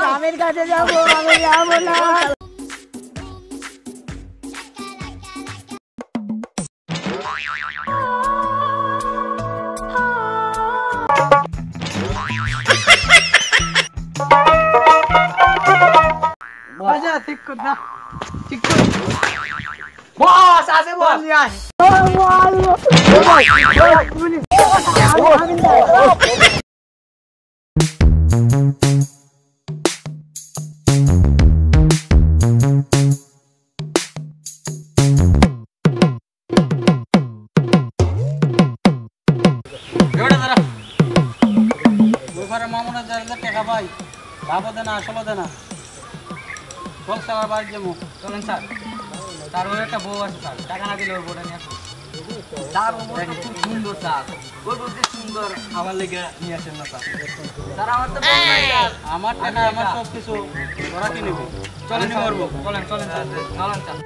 স্বামীর কাছে যাবো, আমি যাবো না। ঠিক কর না, ঠিক কর। বস আছে, বস নিয়ে আয়। মামুনা জানলে টাকা পাই, লাভও দেনা আসলও দেনা। বল স্যার বাড়ি যাবো, চলেন স্যার। তার ওর একটা বউ আছে স্যার, টাকা না দিলে ওর বউটা নিয়ে আসুন। তার ও বউটা খুব সুন্দর স্যার, ওর বউ সুন্দর, আমার লেগে নিয়ে আসেন না স্যার। স্যার আমার তো আমার টাকা আমার সব কিছু ওরা কি নেবে, চলেন করবো, চলেন চলেন স্যার, চলেন স্যার।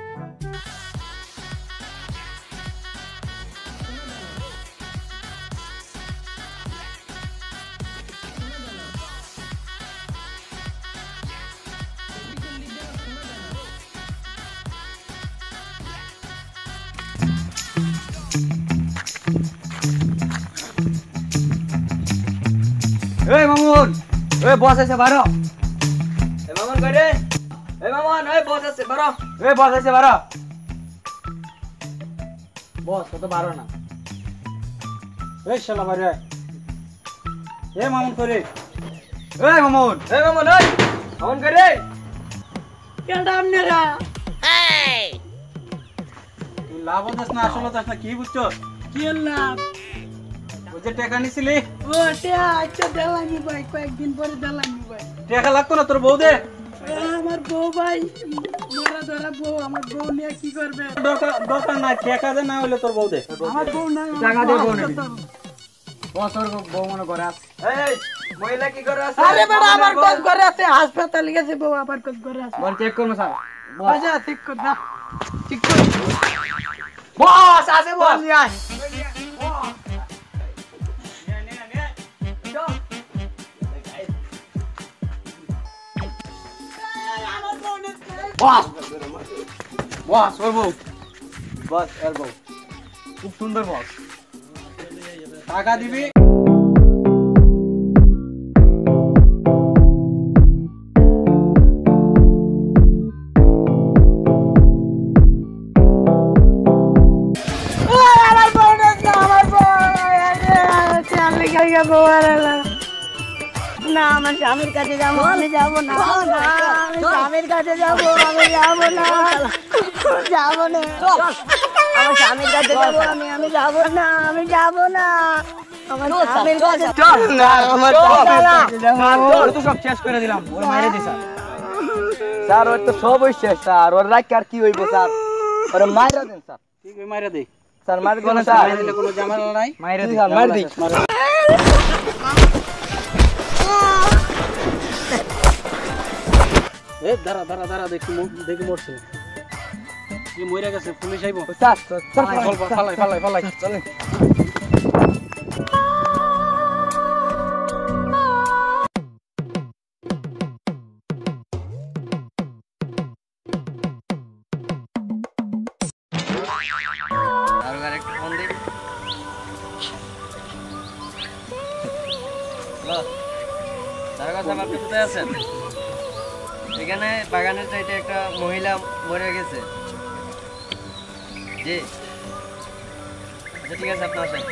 এই মামুন, এই বস আছে বারো। এই মামুন কই রে? এই মামুন, এই বস আছে বারো। এই বস আছে বারো। বস কত বারো না। এই শালা বারে। এই মামুন কই রে? এই মামুন, এই মামুন, এই মামুন কই রে? কেডা আমনেরা? এই তুই লাভ হতাস না, আসল হতাস না, কি বুঝছো? কি লাভ? ওই যে টাকা নিছিলি, ও টাকা আচ্ছা দেলানি ভাই, কয়েকদিন পরে দেলানি ভাই। টাকা লাগতো না তোর বউ দে? আমার বউ ভাই মারা ধরা বউ, আমার বউ নিয়ে কি করবে? দরকার নাই, টাকা দে, না হলে তোর বউ দে। আমার বউ না, টাকা দে বউ নেবি। বস ওর বউ মনে করে আছে। এই মহিলা কি করে আছে? আরে বেটা আমার কোন করে আছে, হাসপাতালে গেছে বউ, আবার কোন করে আছে। বল চেক করব স্যার। বাজা ঠিক কর না, ঠিক কর। বস আছে, বস নিয়ে আয়। বস বস ওর বউ, বস এর বউ খুব সুন্দর বস। টাকা দিবি। না আমার স্বামীর কাছে যাবো, আমি যাবো না। আমি স্বামীর কাছে যাবো, আমি যাবো না, যাবো না। আমার স্বামীর কাছে যাবো, আমি যাবো না, আমি যাবো না। আমার স্বামীর কাছে চল না, আমার চল তো সব শেষ করে দিলাম, ওর মাইরে দিছ স্যার। ওর তো সব শেষ স্যার, ওর রাখ আর কি হইব স্যার? ওরে মাইরা দেন স্যার। ঠিক আছে মাইরা দেই স্যার, মার কোন স্যার, মাইরা দিলে কোনো ঝামেলা নাই, মাইরা দিই স্যার, মার দিই। এ দাঁড়া দাঁড়া দাঁড়া, দেখি দেখি মরছে, কি মরে গেছে, পুলিশ আইবো স্যার। ফালাই ফালাই ফালাই চলেন। এখানে বাগানের সাইডে একটা মহিলা মরে গেছে। জি আচ্ছা ঠিক আছে, আপনি আসেন।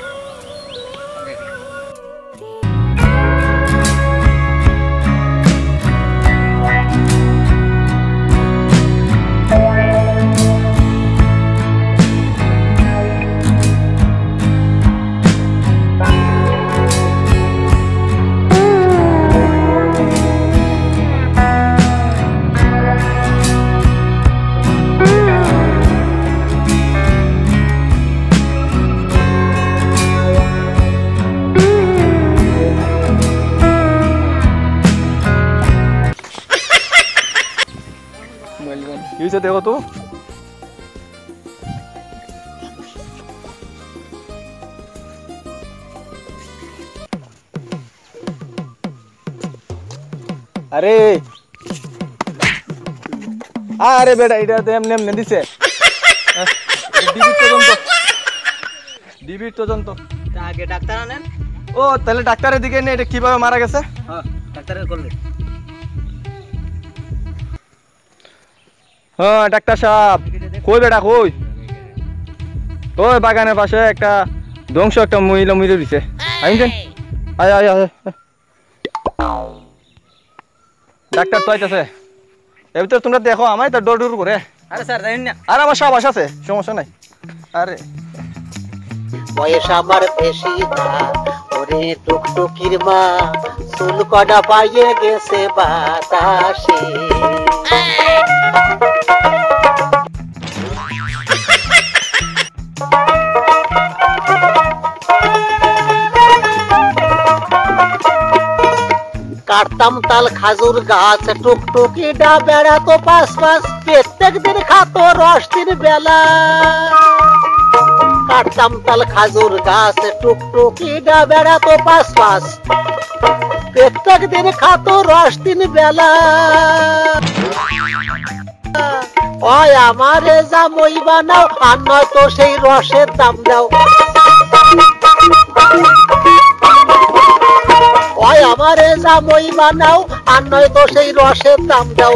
কি হয়েছে দেখো তো। আরে আরে বেটা এটা তো এমনি এমনি দিছে ডিবির তদন্ত আগে ডাক্তার আনেন। ও তাহলে ডাক্তারের দিকে নিয়ে এটা কিভাবে মারা গেছে? হ্যাঁ ডাক্তারের করলে। হ্যাঁ ডাক্তার সাহেব কই বেটা কই? ওই বাগানের পাশে একটা ধ্বংস একটা মহিলা মরে দিছে। আইন আয় আয় আয় ডাক্তার তো আইতাছে। এর ভিতরে তোমরা দেখো আমায় তো ডর ডর করে। আরে স্যার জানেন না। আর আমার সাবাস আছে সমস্যা নাই। আরে বয়স আমার বেশি না ওরে টুকটুকির মা চুল কটা পাইয়ে গেছে বাতাসে কাটতাম তাল খাজুর গাছ টুকটুকি ডা বেড়াতো পাশ পাশ প্রত্যেক দিন খাতো রস দিন বেলা কাটতাম তাল খাজুর গাছ টুকটুকি ডা বেড়াতো পাশ পাশ প্রত্যেক দিন খাতো রস দিন বেলা ওই আমারে জামই বানাও আর নয়তো সেই রসের দাম দাও ওই আমারে জামই বানাও আর নয়তো সেই রসের দাম দাও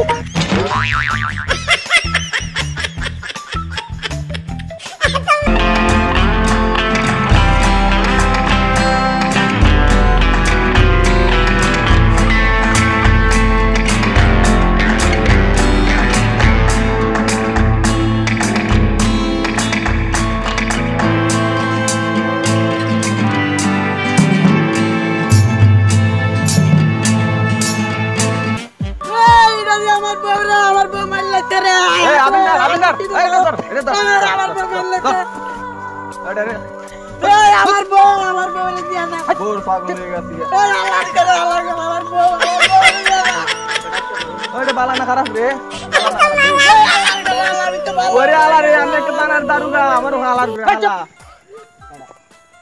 বালানা খারাপ রে ওরে আলা রে আমি একটা বানার দারুগা আমার হালার রে আলা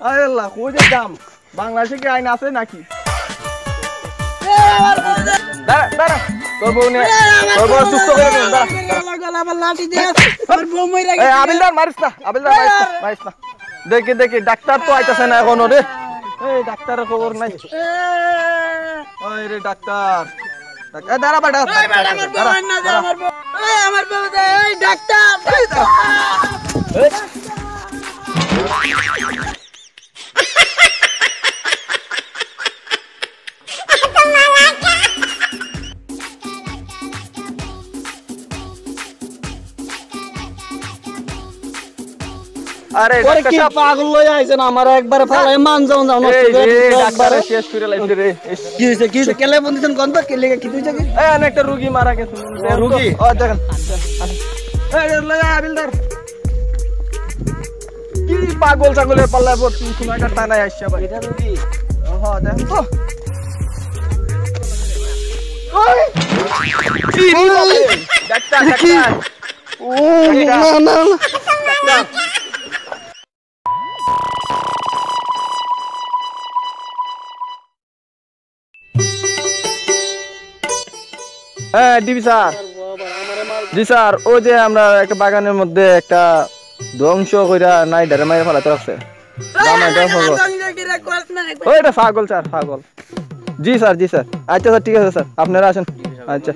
আয় আল্লাহ কই যে দাম বাংলাদেশে কি আইন আছে নাকি দাঁড়া দাঁড়া তোর বউ নে তোর বউ সুস্থ করে দে দাঁড়া আমার লাঠি দে আমার বউ মইরা গেছে আবিলদার মারিস না আবিলদার মারিস না দেখি দেখি ডাক্তার তো আইতাছে না এখনো রে এই ডাক্তারের খবর নাই ওই রে ডাক্তার দাঁড়া বেটা আমার বউ এই ডাক্তার আরে কি পাগল লই আইছেন আমার একবারে ফালাই মান যাও যাও নষ্ট করে একবারে শেষ করে লাইছে রে কি হইছে কেলে বন্দিছেন কোন তো কেলে কি হইছে কি এই অনেকটা রোগী মারা গেছে রোগী ও দেখেন এই লয়া আবিলদার কি পাগল ছাগলের পাল্লায় পড়ছি কোন একটা টানায় আসছে ভাই এটা রোগী হ্যাঁ দেখেন তো ওই কি ডাক্তার ডাক্তার ও না না ডাক্তার হ্যাঁ ডিবি স্যার জি স্যার ও যে আমরা একটা বাগানের মধ্যে একটা ধ্বংস কইরা নাই ধরে মাইরা ফেলাতে রাখছে ওইটা পাগল স্যার পাগল জি স্যার আচ্ছা স্যার ঠিক আছে স্যার আপনারা আসেন আচ্ছা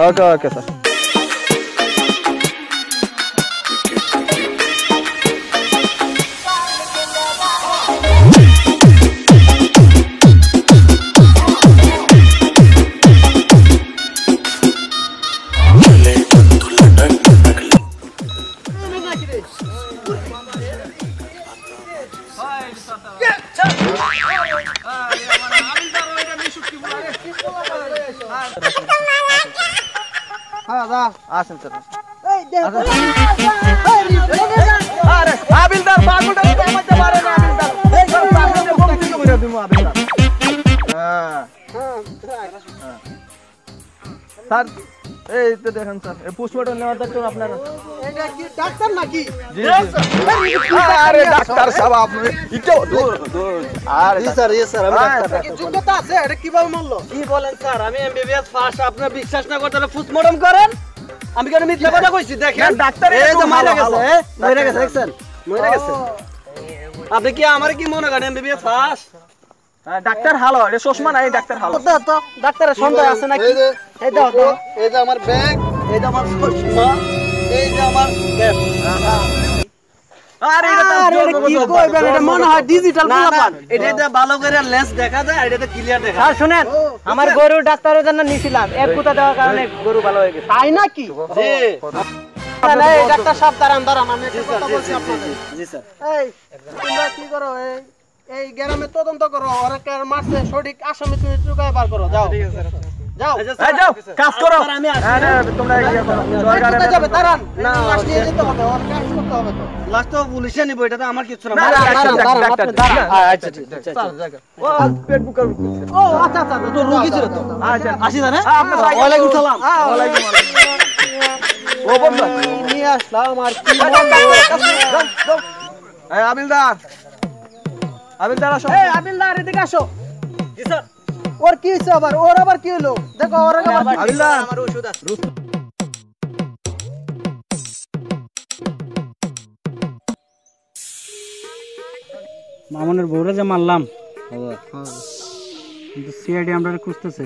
ওকে ওকে স্যার আসেন স্যার আরে আবিলদার পাগলটা আমাকে মারে না আবিলদার পাগলটা বলতে কইরা দিমু আবিলদার হ্যাঁ স্যার এই তো দেখেন স্যার এই পোস্টমর্টম নেওয়ার দায়িত্ব আপনার। এটা কি ডাক্তার নাকি? জি আরে ডাক্তার সাহেব আপনি একটু দূর আরে জি স্যার আমি ডাক্তার। কি যোগ্যতা আছে? এটা কিভাবে মানলো? কি বলেন স্যার, আমি এমবিবিএস পাস, আপনারা বিশ্বাস না করতে পোস্টমর্টম করেন? আমি কেন মিথ্যা কথা কইছি? দেখেন ডাক্তার এই যে মারা গেছে, মরে গেছে দেখছেন, মরে গেছে। আপনি কি আমার কি মনে করেন এমবিবিএস পাস? ডাক্তার ভালো, এটা চশমা নাই ডাক্তার ভালো। তো ডাক্তারের সন্দেহ আছে নাকি? এই দাও তো, এই যে আমার ব্যাগ, এই যে আমার চশমা, এই যে আমার ক্যাপ। আরে এটা আরে এটা কি কইবেন? এটা মনে হয় ডিজিটাল পোলাপান। এটাতে ভালো করে লেন্স দেখা যায়, আর এটাতে ক্লিয়ার দেখা যায়। আর শুনেন, আমার গরু ডাক্তারের জন্য নিছিলাম, এক গুতা দেওয়ার কারণে গরু ভালো হয়ে গেছে। তাই নাকি? জি না এই ডাক্তার সাহেব দাঁড়ান আমি একটা কথা বলছি আপনাদের। জি স্যার। এই তোমরা কি করো? এই গ্রামে তদন্ত করো, ওরা কার মারছে সঠিক আসামি তুমি চুকায় বার করো। যাও যাও আচ্ছা এই যাও কাজ করো। স্যার, আমি আসি। আরে তোমরা ইয়ে করো দরকার কোথায় যাবে? দাঁড়ান না, লাশ নিয়ে যেতে হবে, ওর কাজ করতে হবে তো। লাস্ট তো পুলিশে নিব, এটা তো আমার কিছু না। ও পেট বুকার ও আচ্ছা আচ্ছা, তো রোগী ছিল তো। আচ্ছা আসি না রে? আপনি ওয়ালাইকুম সালাম। ওয়ালাইকুম ও বন্ধু নিয়ে আসলাম আর কি এই আবিলদার আসো। এই আবিলদার এদিকে আসো। জি স্যার। ওর কি হইছে আবার? ওর আবার কি হলো? দেখো ওর আবার কি- আবিলদার আমার ওষুধ আছে। মামুনের বউরে যে মারলাম, কিন্তু সিআইডি আমরা খুঁজতেছে।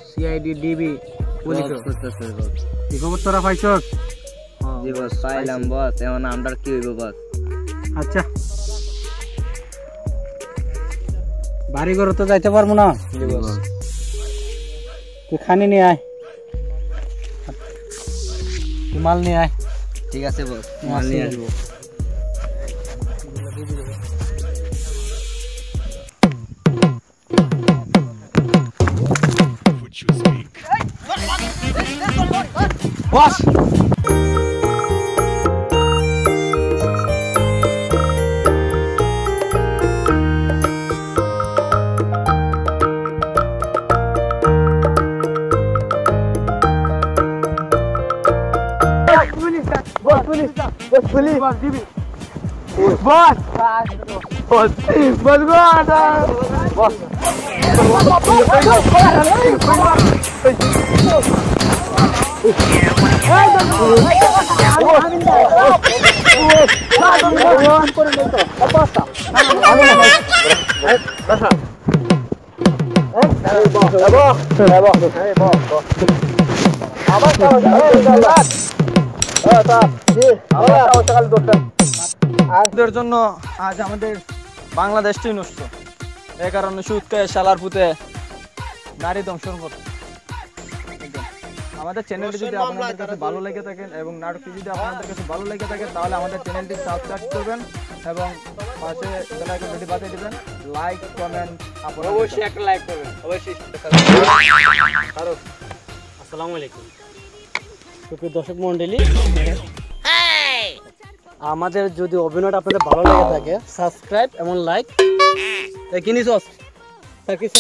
সিআইডি ডিবি পুলিশ এই খবর তোরা পাইছস? জি বস পাইলাম বস, এখন আমরা কি হইব বস? আচ্ছা, বাড়ি ঘর তো যাইতে পারবো না, তুই খানি নিয়ে আয়, তুই মাল নিয়ে আয়। ঠিক আছে বস, মাল নিয়ে আসবো। বস আমাদের জন্য আজ আমাদের বাংলাদেশটাই নষ্ট, এই কারণে সুদকে শালার পুঁতে নারী দংশন করছে। আমাদের চ্যানেলটি যদি আপনাদের কাছে ভালো লেগে থাকে এবং নাটকটি যদি আপনাদের কাছে ভালো লেগে থাকে তাহলে আমাদের চ্যানেলটি সাবস্ক্রাইব করবেন এবং পাশে বেল আইকনটি বাজিয়ে দিবেন। লাইক কমেন্ট আপনারা অবশ্যই একটা লাইক করবেন, অবশ্যই। আসসালামু আলাইকুম সুপ্রিয় দর্শক মণ্ডলী, আমাদের যদি অভিনয়টা আপনাদের ভালো লেগে থাকে সাবস্ক্রাইব এবং লাইক। কি নিছস? স্যার কিছু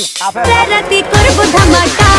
না, রাতি করব ধামাকা